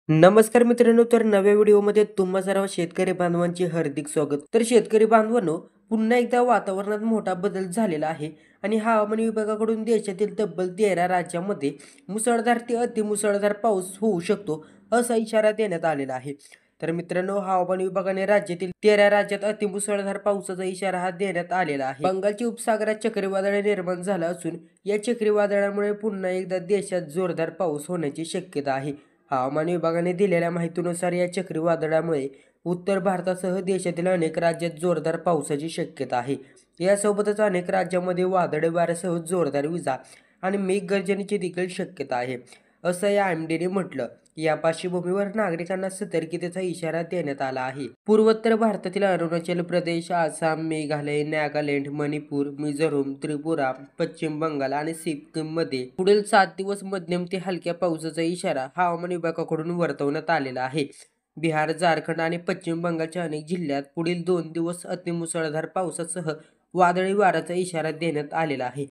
नमस्कार मित्रांनो, तर नव्या व्हिडिओमध्ये तुम्हा सर्व शेतकरी बांधवांचे हार्दिक स्वागत. तर शेतकरी बांधवांनो, पुन्हा एकदा वातावरणात मोठा बदल झालेला आहे आणि हवामान विभागाकडून देशातील तब्बल 13 राज्यांमध्ये मुसळधार ते अतिमुसळधार पाऊस होऊ शकतो असा इशारा देण्यात आलेला आहे. तर मित्रांनो, हवामान विभागाने राज्यातील 13 राज्यात अतिमुसळधार पावसाचा इशारा हा देण्यात आलेला आहे. बंगालच्या उपसागरात चक्रीवादळ निर्माण झालं असून या चक्रीवादळामुळे पुन्हा एकदा देशात जोरदार पाऊस होण्याची शक्यता आहे. हवामान विभागाने दिलेल्या माहितीनुसार या चक्रीवादळामुळे उत्तर भारतासह देशातील अनेक राज्यात जोरदार पावसाची शक्यता आहे. यासोबतच अनेक राज्यांमध्ये वादळी वाऱ्यासह जोरदार विजा आणि मेघगर्जनेची देखील शक्यता आहे, असं या एमडीने म्हटलं. या पार्श्वभूमीवर नागरिकांना सतर्कतेचा इशारा देण्यात आला आहे. पूर्वोत्तर भारतातील अरुणाचल प्रदेश, आसाम, मेघालय, नागालँड, मणिपूर, मिझोरम, त्रिपुरा, पश्चिम बंगाल आणि सिक्कीममध्ये पुढील 7 दिवस मध्यम ते हलक्या पावसाचा इशारा हवामान विभागाकडून वर्तवण्यात आलेला आहे. बिहार, झारखंड आणि पश्चिम बंगालच्या अनेक जिल्ह्यात पुढील 2 दिवस अतिमुसळधार पावसासह वादळी वाऱ्याचा इशारा देण्यात आलेला आहे.